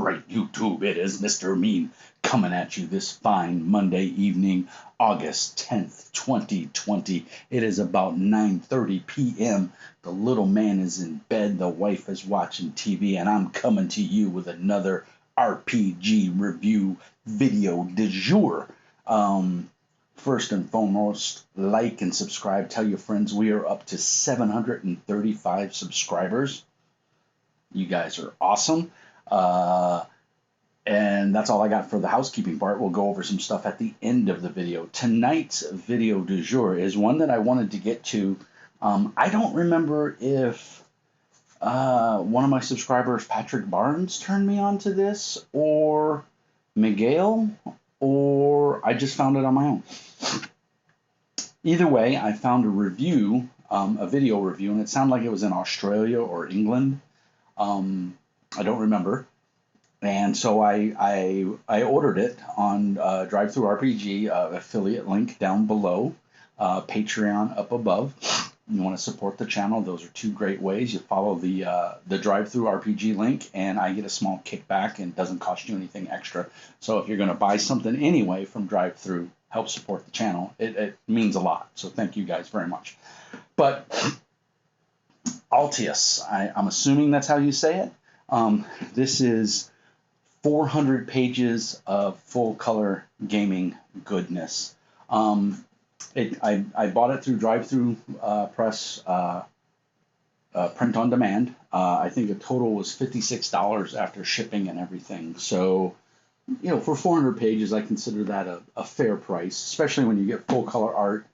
great YouTube? It is Mr. Mean coming at you this fine Monday evening, August 10th, 2020. It is about 9:30 p.m. The little man is in bed, the wife is watching TV, and I'm coming to you with another RPG review video du jour. First and foremost, like and subscribe. Tell your friends we are up to 735 subscribers. You guys are awesome. And that's all I got for the housekeeping part. We'll go over some stuff at the end of the video. Tonight's video du jour is one that I wanted to get to. I don't remember if one of my subscribers, Patrick Barnes, turned me on to this, or Miguel, or I just found it on my own. Either way, I found a review, a video review, and it sounded like it was in Australia or England. I don't remember. And so I ordered it on DriveThruRPG, affiliate link down below, Patreon up above. You want to support the channel, those are two great ways. You follow the DriveThruRPG link, and I get a small kickback, and it doesn't cost you anything extra. So if you're going to buy something anyway from DriveThru, help support the channel. It means a lot. So thank you guys very much. But Altais, I'm assuming that's how you say it. This is 400 pages of full color gaming goodness. I bought it through DriveThru Press print on demand. I think the total was $56 after shipping and everything. So, you know, for 400 pages, I consider that a fair price, especially when you get full color art.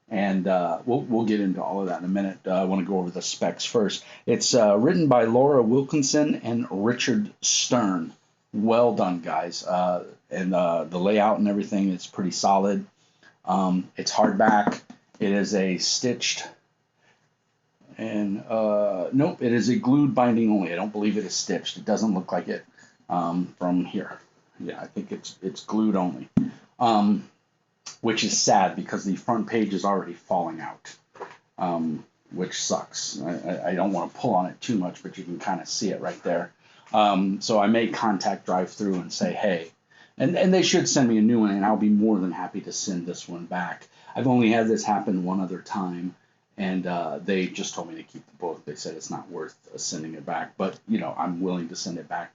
And we'll get into all of that in a minute. I want to go over the specs first. It's written by Laura Wilkinson and Richard Stern. Well done, guys. And the layout and everything is pretty solid. It's hardback. It is a stitched, and nope, it is a glued binding only. I don't believe it is stitched. It doesn't look like it from here. Yeah, I think it's glued only, which is sad because the front page is already falling out, which sucks. I don't want to pull on it too much, but you can kind of see it right there. So I may contact DriveThru and say, hey, and they should send me a new one, and I'll be more than happy to send this one back. I've only had this happen one other time, and they just told me to keep the book. They said it's not worth sending it back, but you know, I'm willing to send it back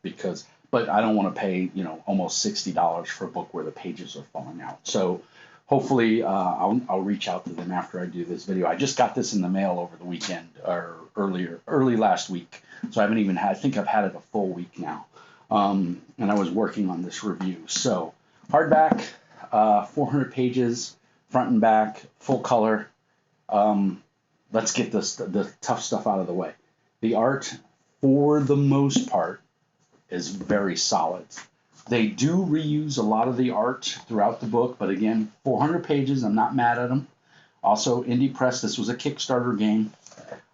but I don't want to pay, you know, almost $60 for a book where the pages are falling out. So hopefully I'll reach out to them after I do this video. I just got this in the mail over the weekend, or early last week. So I haven't even had, I think I've had it a full week now. And I was working on this review. So hardback, 400 pages, front and back, full color. Let's get the tough stuff out of the way. The art, for the most part, is very solid. They do reuse a lot of the art throughout the book, but again, 400 pages, I'm not mad at them. Also, Indie Press, this was a Kickstarter game.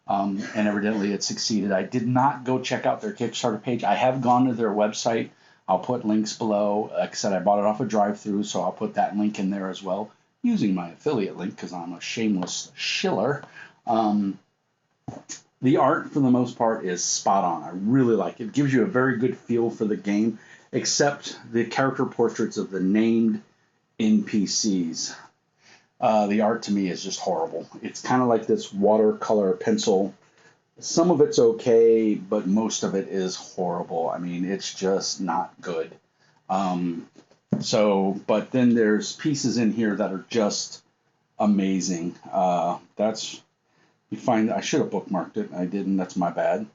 And evidently it succeeded. I did not go check out their Kickstarter page. I have gone to their website. I'll put links below. Like I said, I bought it off of DriveThru, so I'll put that link in there as well, using my affiliate link because I'm a shameless shiller. The art, for the most part, is spot on. I really like it. It gives you a very good feel for the game, except the character portraits of the named NPCs. The art to me is just horrible. It's kind of like this watercolor pencil. Some of it's okay, but most of it is horrible. I mean, it's just not good. But then there's pieces in here that are just amazing. I should have bookmarked it. I didn't. That's my bad.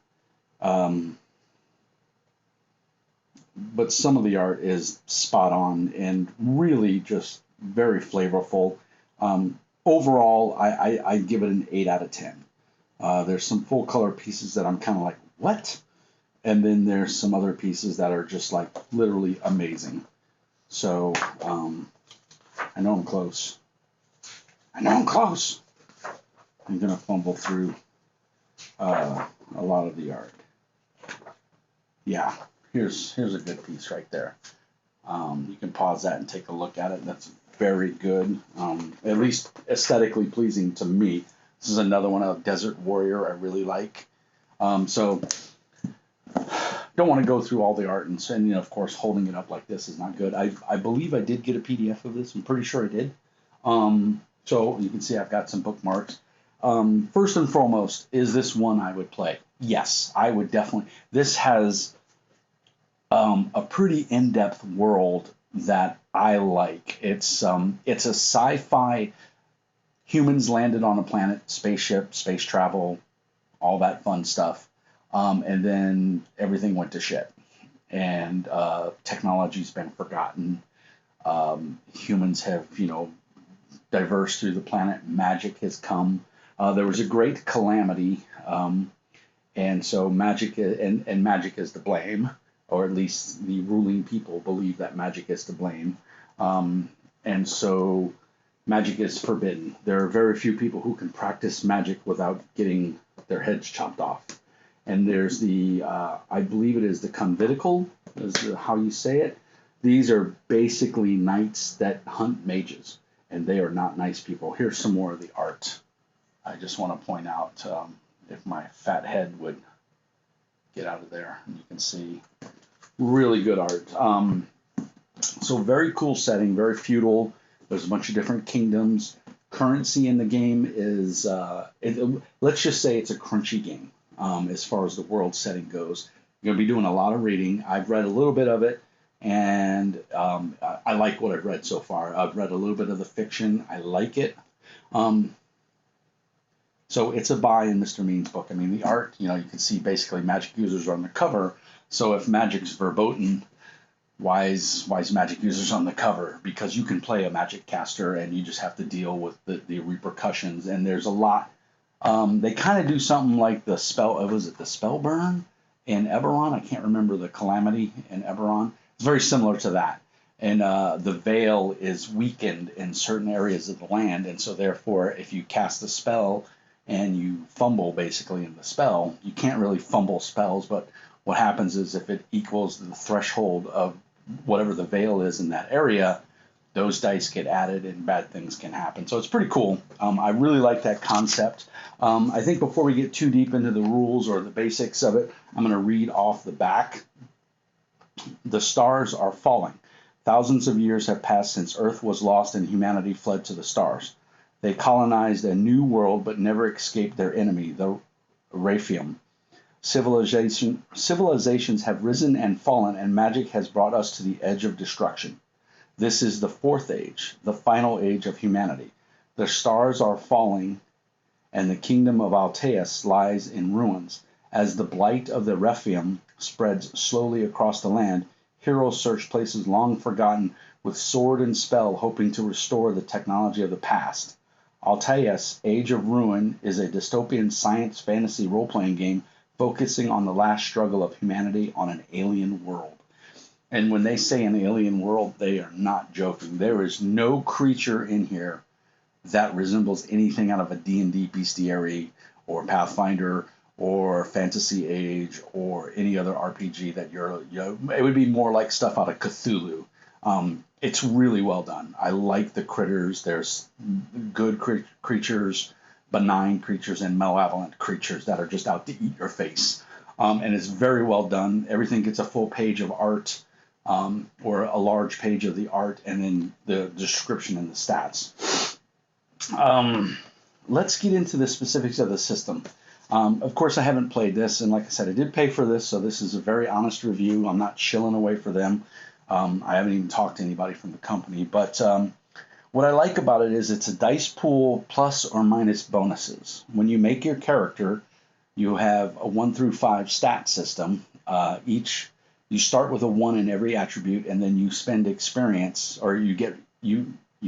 But some of the art is spot on and really just very flavorful. Overall, I give it an 8 out of 10. There's some full color pieces that I'm kind of like, what? And then there's some other pieces that are just like literally amazing. So, I know I'm close. I'm going to fumble through a lot of the art. Yeah, here's a good piece right there. You can pause that and take a look at it. That's very good, at least aesthetically pleasing to me. This is another one of Desert Warrior I really like. So don't don't want to go through all the art, and of course, holding it up like this is not good. I believe I did get a PDF of this. I'm pretty sure I did. So you can see I've got some bookmarks. First and foremost, is this one I would play? Yes, I would definitely. This has a pretty in-depth world that I like. It's a sci-fi, humans landed on a planet, spaceship, space travel, all that fun stuff. And then everything went to shit. And technology's been forgotten. Humans have, diverse through the planet. Magic has come. There was a great calamity, and so magic and magic is to blame, or at least the ruling people believe that magic is to blame, and so magic is forbidden. There are very few people who can practice magic without getting their heads chopped off. And there's the, I believe it is the convitical, is how you say it. These are basically knights that hunt mages, and they are not nice people. Here's some more of the art. I just want to point out, if my fat head would get out of there, and you can see really good art. So very cool setting, very feudal. There's a bunch of different kingdoms. Currency in the game is, let's just say it's a crunchy game as far as the world setting goes. You're going to be doing a lot of reading. I've read a little bit of it, and I like what I've read so far. I've read a little bit of the fiction. I like it. So it's a buy in Mr. Mean's book. I mean, the art, you can see basically magic users on the cover. So if magic's verboten, why is magic users on the cover? Because you can play a magic caster and you just have to deal with the repercussions. And there's a lot. They kind of do something like the spell. Was it the spell burn in Eberron? I can't remember the calamity in Eberron. It's very similar to that. And the veil is weakened in certain areas of the land. And so therefore, if you cast a spell and you fumble basically in the spell, you can't really fumble spells. But what happens is if it equals the threshold of whatever the veil is in that area, those dice get added and bad things can happen. So it's pretty cool. I really like that concept. I think before we get too deep into the rules or the basics of it, I'm going to read off the back. The stars are falling. Thousands of years have passed since Earth was lost and humanity fled to the stars. They colonized a new world but never escaped their enemy, the Raphium. Civilizations have risen and fallen, and magic has brought us to the edge of destruction. This is the fourth age, the final age of humanity. The stars are falling, and the kingdom of Altais lies in ruins. As the blight of the Raphium spreads slowly across the land, heroes search places long forgotten with sword and spell, hoping to restore the technology of the past. Altais, Age of Ruin, is a dystopian science fantasy role-playing game focusing on the last struggle of humanity on an alien world. And when they say an alien world, they are not joking. There is no creature in here that resembles anything out of a D&D bestiary or Pathfinder or Fantasy Age or any other RPG that it would be more like stuff out of Cthulhu. It's really well done. I like the critters. There's good creatures, benign creatures, and malevolent creatures that are just out to eat your face. And it's very well done. Everything gets a full page of art, or a large page of the art, and then the description and the stats. Let's get into the specifics of the system. Of course, I haven't played this, and like I said, I did pay for this, so this is a very honest review. I'm not shilling away for them. I haven't even talked to anybody from the company, but what I like about it is it's a dice pool plus or minus bonuses. When you make your character, you have a 1 through 5 stat system. You start with a 1 in every attribute, and then you spend experience, or you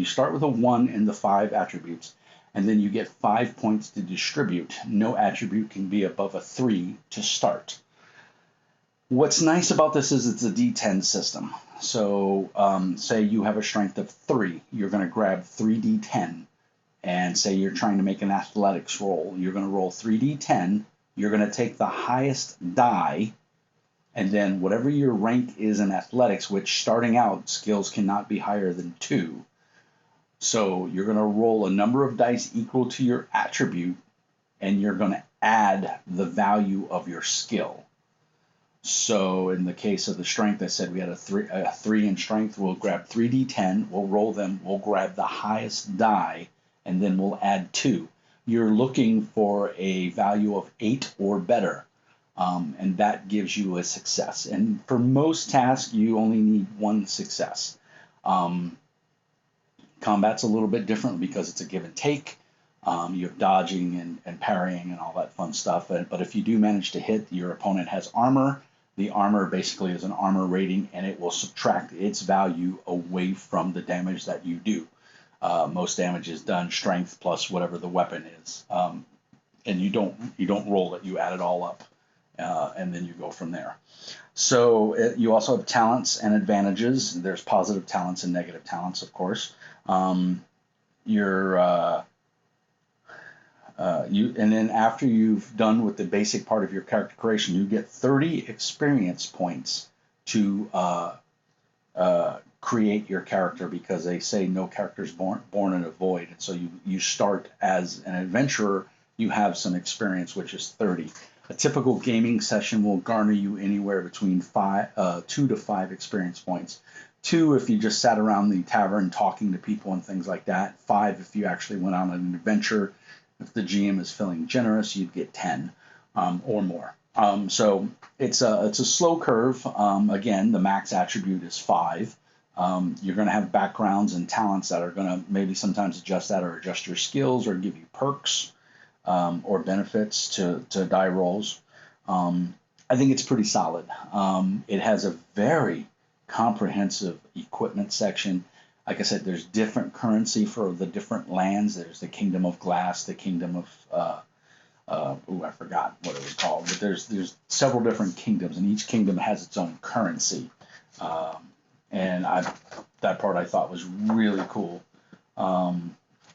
start with a 1 in the 5 attributes, and then you get 5 points to distribute. No attribute can be above a 3 to start. What's nice about this is it's a D10 system. So say you have a strength of 3, you're going to grab 3d10, and say you're trying to make an athletics roll. You're going to roll 3d10, you're going to take the highest die, and then whatever your rank is in athletics, which starting out skills cannot be higher than 2. So you're going to roll a number of dice equal to your attribute, and you're going to add the value of your skill. So in the case of the strength, I said we had a three in strength. We'll grab 3d10, we'll roll them, we'll grab the highest die, and then we'll add 2. You're looking for a value of 8 or better, and that gives you a success. And for most tasks, you only need 1 success. Combat's a little bit different because it's a give and take. You have dodging and parrying and all that fun stuff. But if you do manage to hit, your opponent has armor. The armor basically is an armor rating, and it will subtract its value away from the damage that you do. Most damage is done strength plus whatever the weapon is, and you don't roll it. You add it all up, and then you go from there. So you also have talents and advantages. There's positive talents and negative talents, of course. And then after you've done with the basic part of your character creation, you get 30 experience points to create your character, because they say no character is born in a void. And so you start as an adventurer, you have some experience, which is 30. A typical gaming session will garner you anywhere between 2 to 5 experience points. 2 if you just sat around the tavern talking to people and things like that. 5 if you actually went on an adventure. If the GM is feeling generous, you'd get 10 or more. So it's a slow curve. Again, the max attribute is 5. You're going to have backgrounds and talents that are going to maybe sometimes adjust that or adjust your skills or give you perks or benefits to die rolls. I think it's pretty solid. It has a very comprehensive equipment section. Like I said, there's different currency for the different lands. There's the Kingdom of Glass, the Kingdom of I forgot what it was called, but there's several different kingdoms, and each kingdom has its own currency. And that part I thought was really cool.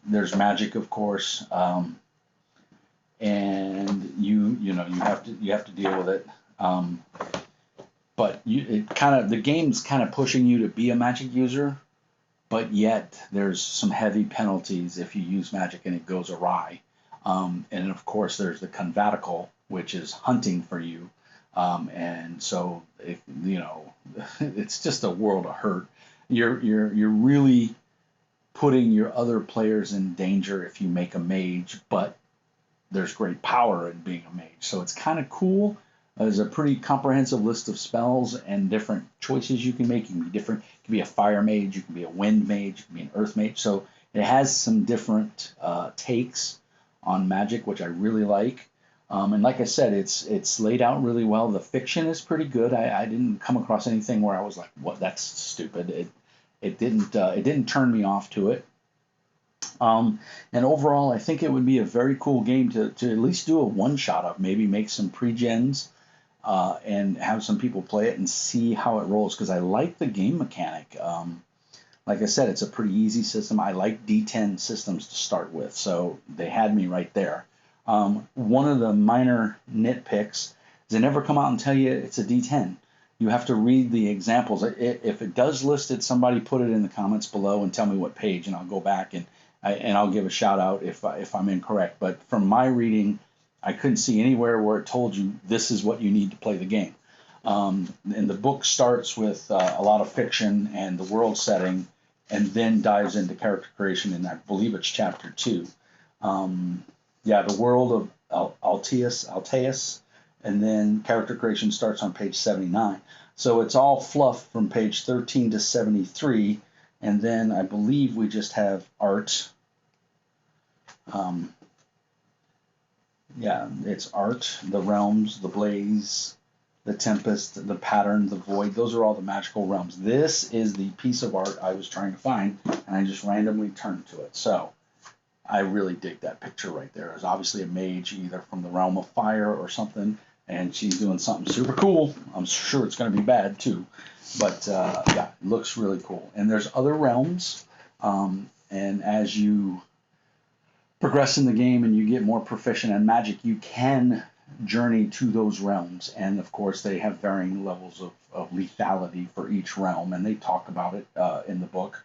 There's magic, of course, and you have to deal with it. But the game's kind of pushing you to be a magic user. But yet there's some heavy penalties if you use magic and it goes awry. And of course there's the convatical, which is hunting for you. And so it's just a world of hurt. You're really putting your other players in danger if you make a mage, but there's great power in being a mage. So it's kind of cool. There's a pretty comprehensive list of spells and different choices you can make. You can be different. You can be a fire mage. You can be a wind mage. You can be an earth mage. So it has some different takes on magic, which I really like. And like I said, it's laid out really well. The fiction is pretty good. I didn't come across anything where I was like, "What? That's stupid." It didn't turn me off to it. And overall, I think it would be a very cool game to at least do a one shot of. Maybe make some pre-gens. And have some people play it and see how it rolls, because I like the game mechanic. Like I said, it's a pretty easy system. I like D10 systems to start with, so they had me right there. One of the minor nitpicks is they never come out and tell you it's a D10. You have to read the examples. If it does list it, somebody put it in the comments below and tell me what page, and I'll go back and I'll give a shout out if I'm incorrect. But from my reading, I couldn't see anywhere where it told you this is what you need to play the game. And the book starts with a lot of fiction and the world setting, and then dives into character creation, and I believe it's chapter 2. The world of Altais, and then character creation starts on page 79. So it's all fluff from page 13 to 73, and then I believe we just have art. It's art, the realms, the blaze, the tempest, the pattern, the void. Those are all the magical realms. This is the piece of art I was trying to find, and I just randomly turned to it. So I really dig that picture right there. It's obviously a mage, either from the realm of fire or something, and she's doing something super cool. I'm sure it's going to be bad too, but it looks really cool. And there's other realms, and as you progress in the game and you get more proficient in magic, you can journey to those realms. And of course, they have varying levels of lethality for each realm, and they talk about it in the book.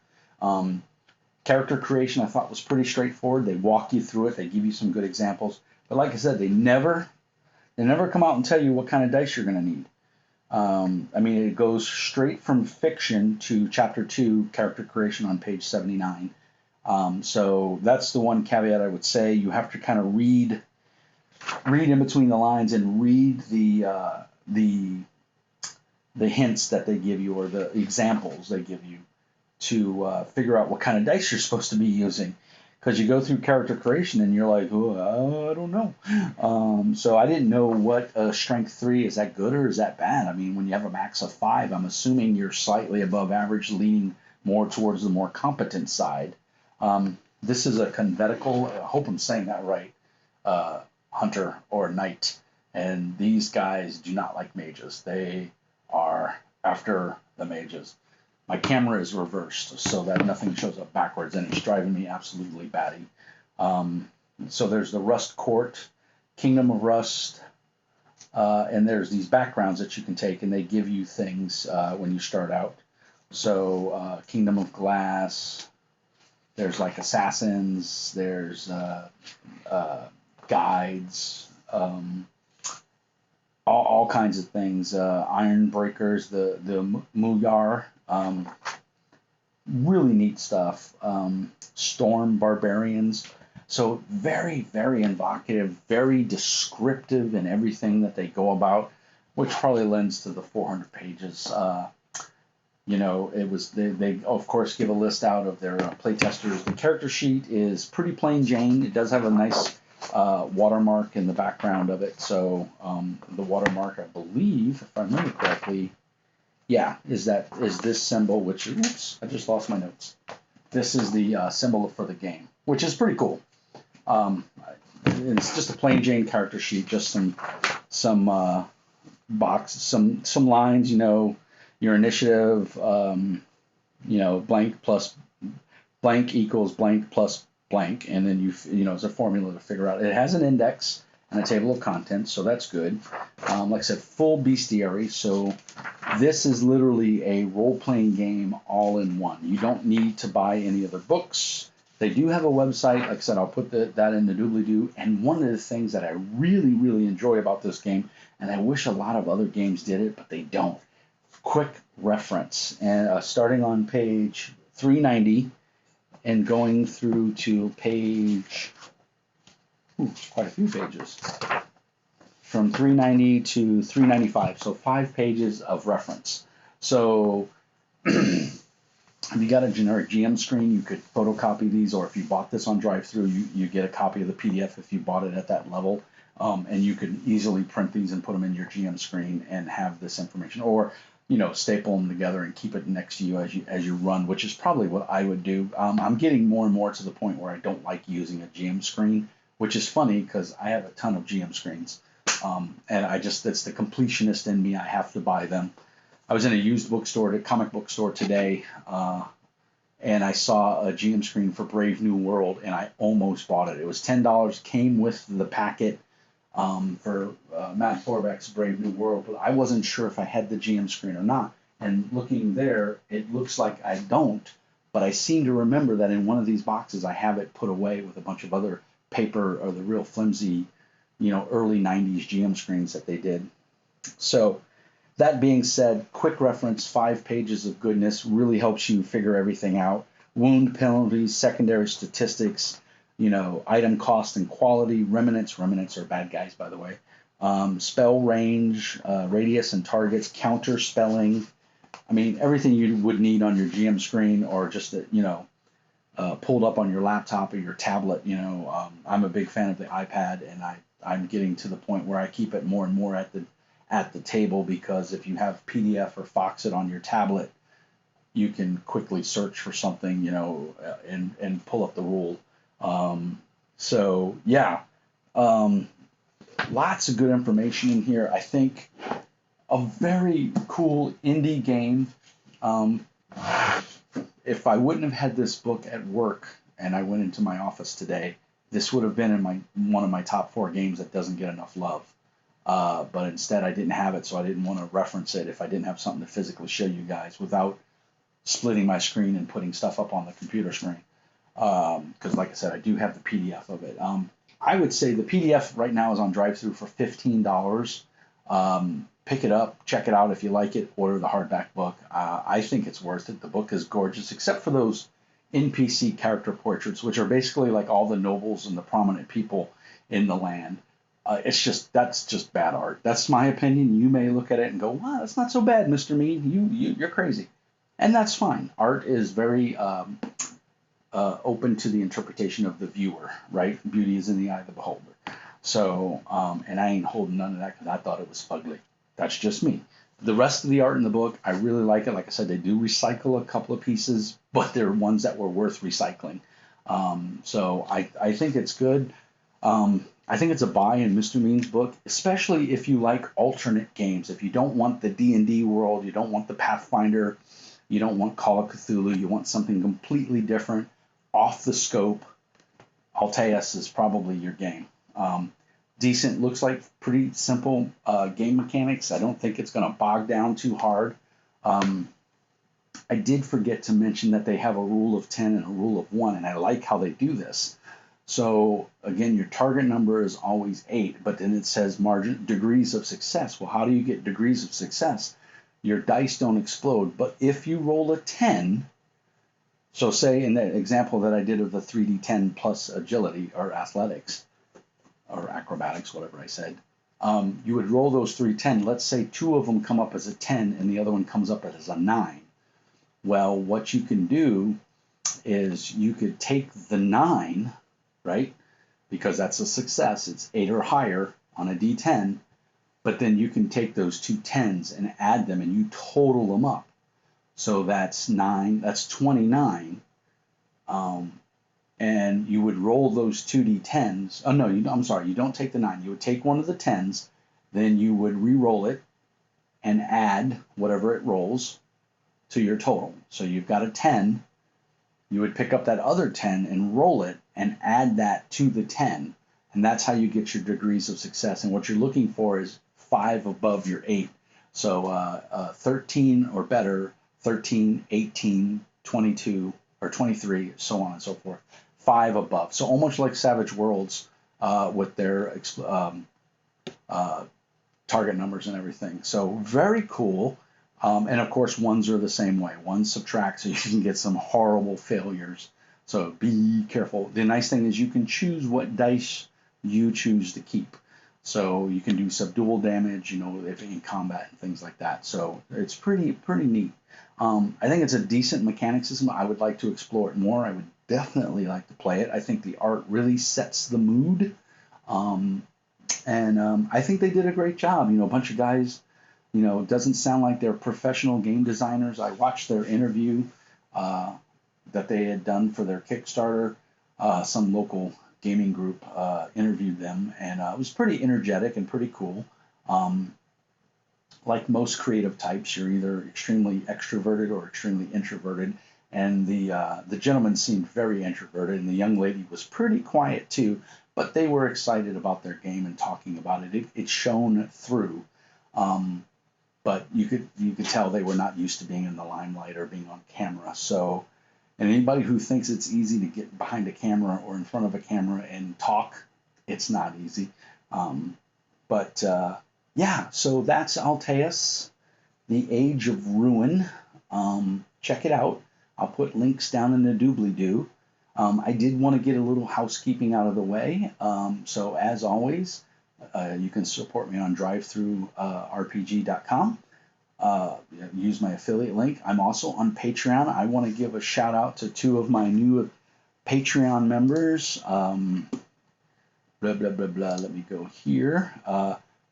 Character creation, I thought, was pretty straightforward. They walk you through it. They give you some good examples. But like I said, they never come out and tell you what kind of dice you're going to need. I mean, it goes straight from fiction to chapter 2, character creation on page 79. So that's the one caveat I would say. You have to kind of read in between the lines and read the hints that they give you or the examples they give you to figure out what kind of dice you're supposed to be using. Because you go through character creation and you're like, oh, I don't know. So I didn't know what strength 3 is that good or is that bad. I mean, when you have a max of 5, I'm assuming you're slightly above average, leaning more towards the more competent side. This is a convetical. I hope I'm saying that right. Hunter or knight, and these guys do not like mages. They are after the mages. My camera is reversed so that nothing shows up backwards, and it's driving me absolutely batty. So there's the Rust Court, Kingdom of Rust, and there's these backgrounds that you can take, and they give you things when you start out. So Kingdom of Glass, there's like assassins, there's guides, all kinds of things. Iron Breakers, the Muyar, really neat stuff. Storm Barbarians. So very, very evocative, very descriptive in everything that they go about, which probably lends to the 400 pages. It was they of course give a list out of their playtesters. The character sheet is pretty plain Jane. It does have a nice watermark in the background of it. So the watermark, I believe, if I remember correctly, is this symbol, which, oops, I just lost my notes. This is the symbol for the game, which is pretty cool. It's just a plain Jane character sheet, just some some lines, your initiative, blank plus blank equals blank plus blank, and then it's a formula to figure out. It has an index and a table of contents, so that's good. Like I said, full bestiary, so this is literally a role-playing game all in one. You don't need to buy any other books. They do have a website. Like I said, I'll put that in the doobly-doo. And one of the things that I really, really enjoy about this game, and I wish a lot of other games did it, but they don't, quick reference. And starting on page 390 and going through to page, quite a few pages, from 390 to 395, so 5 pages of reference. So if you got a generic GM screen, you could photocopy these, or if you bought this on drive-through, you get a copy of the PDF if you bought it at that level, and you could easily print these and put them in your GM screen and have this information, or staple them together and keep it next to you as you run, which is probably what I would do. I'm getting more and more to the point where I don't like using a GM screen, which is funny because I have a ton of GM screens, and it's the completionist in me. I have to buy them. I was in a used bookstore, a comic book store today, and I saw a GM screen for Brave New World, and I almost bought it. It was $10, came with the packet for Matt Thorbeck's Brave New World, but I wasn't sure if I had the GM screen or not. And looking there, it looks like I don't, but I seem to remember that in one of these boxes I have it put away with a bunch of other paper or the real flimsy, early 90s GM screens that they did. So that being said, quick reference, 5 pages of goodness, really helps you figure everything out. Wound penalties, secondary statistics, item cost and quality, remnants are bad guys, by the way. Spell range, radius and targets, counter spelling. I mean, everything you would need on your GM screen or just, pulled up on your laptop or your tablet. I'm a big fan of the iPad, and I'm getting to the point where I keep it more and more at the table, because if you have PDF or Foxit on your tablet, you can quickly search for something, and pull up the rule. Lots of good information in here. I think a very cool indie game. If I wouldn't have had this book at work and I went into my office today, this would have been in one of my top 4 games that doesn't get enough love. But instead I didn't have it, so I didn't want to reference it if I didn't have something to physically show you guys without splitting my screen and putting stuff up on the computer screen. Because like I said, I do have the PDF of it. I would say the PDF right now is on drive-through for $15. Pick it up, check it out if you like it, order the hardback book. I think it's worth it. The book is gorgeous, except for those NPC character portraits, which are basically like all the nobles and the prominent people in the land. That's just bad art. That's my opinion. You may look at it and go, "Wow, that's not so bad, Mr. Mean. You're crazy," and that's fine. Art is very open to the interpretation of the viewer, right? Beauty is in the eye of the beholder. So, and I ain't holding none of that because I thought it was fugly. That's just me. The rest of the art in the book, I really like it. Like I said, they do recycle a couple of pieces, but they're ones that were worth recycling. So I think it's good. I think it's a buy in Mr. Mean's book, especially if you like alternate games. If you don't want the D&D world, you don't want the Pathfinder, you don't want Call of Cthulhu, you want something completely different, off the scope, Altais is probably your game. Decent, looks like pretty simple game mechanics. I don't think it's going to bog down too hard. I did forget to mention that they have a rule of 10 and a rule of 1, and I like how they do this. So again, your target number is always 8, but then it says margin degrees of success. Well, how do you get degrees of success? Your dice don't explode, but if you roll a 10, so say in the example that I did of the 3d10 plus agility or athletics or acrobatics, whatever I said, you would roll those 3 10. Let's say 2 of them come up as a 10 and the other one comes up as a 9. Well, what you can do is you could take the 9, right? Because that's a success. It's 8 or higher on a d10, but then you can take those 2 10s and add them and you total them up. So that's 9, that's 29. And you would roll those 2d10s. Oh, no, I'm sorry, you don't take the 9. You would take one of the 10s, then you would re-roll it and add whatever it rolls to your total. So you've got a 10. You would pick up that other 10 and roll it and add that to the 10. And that's how you get your degrees of success. And what you're looking for is 5 above your 8. So 13 or better, 13, 18, 22, or 23, so on and so forth. 5 above. So almost like Savage Worlds with their target numbers and everything. So very cool. And of course, ones are the same way. One subtract, so you can get some horrible failures. So be careful. The nice thing is you can choose what dice you choose to keep. So you can do subdual damage, if in combat and things like that. So it's pretty neat. I think it's a decent mechanic system. I would like to explore it more. I would definitely like to play it. I think the art really sets the mood. And I think they did a great job. A bunch of guys, it doesn't sound like they're professional game designers. I watched their interview that they had done for their Kickstarter. Some local gaming group interviewed them, and it was pretty energetic and pretty cool. Like most creative types, you're either extremely extroverted or extremely introverted. And the gentleman seemed very introverted, and the young lady was pretty quiet too. But they were excited about their game and talking about it. It shone through. But you could tell they were not used to being in the limelight or being on camera. So, and anybody who thinks it's easy to get behind a camera or in front of a camera and talk, it's not easy. Yeah, so that's Altais, The Age of Ruin. Check it out. I'll put links down in the doobly-doo. I did want to get a little housekeeping out of the way. So as always, you can support me on drivethrurpg.com. Use my affiliate link. I'm also on Patreon. I want to give a shout out to 2 of my new Patreon members. Blah, blah, blah, blah. Let me go here.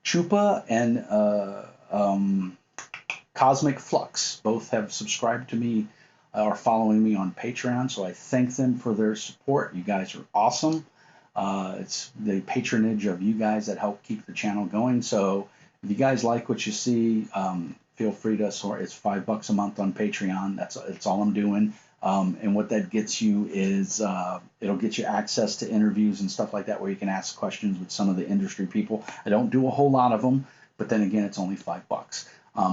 Chupa and Cosmic Flux both have subscribed to me or following me on Patreon, so I thank them for their support. You guys are awesome. It's the patronage of you guys that help keep the channel going. So if you guys like what you see, feel free to. It's $5 a month on Patreon. That's all I'm doing. And what that gets you is it'll get you access to interviews and stuff like that where you can ask questions with some of the industry people. I don't do a whole lot of them, but then again, it's only $5.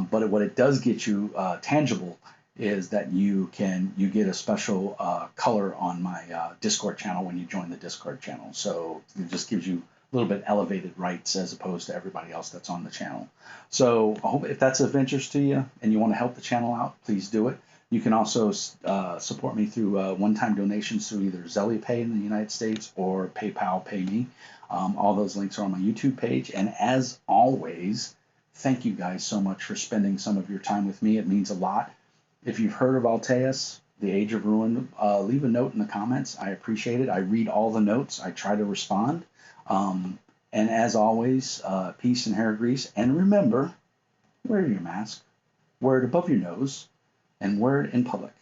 But what it does get you tangible is that you get a special color on my Discord channel when you join the Discord channel. So it just gives you little bit elevated rights as opposed to everybody else that's on the channel. So I hope if that's of interest to you and you want to help the channel out, please do it. You can also support me through one-time donations through either Zelle Pay in the United States or PayPal Pay Me. All those links are on my YouTube page. And as always, thank you guys so much for spending some of your time with me. It means a lot. If you've heard of Altais, The Age of Ruin, leave a note in the comments. I appreciate it. I read all the notes. I try to respond. And as always, peace and hair grease. And remember, wear your mask, wear it above your nose, and wear it in public.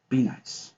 Be nice.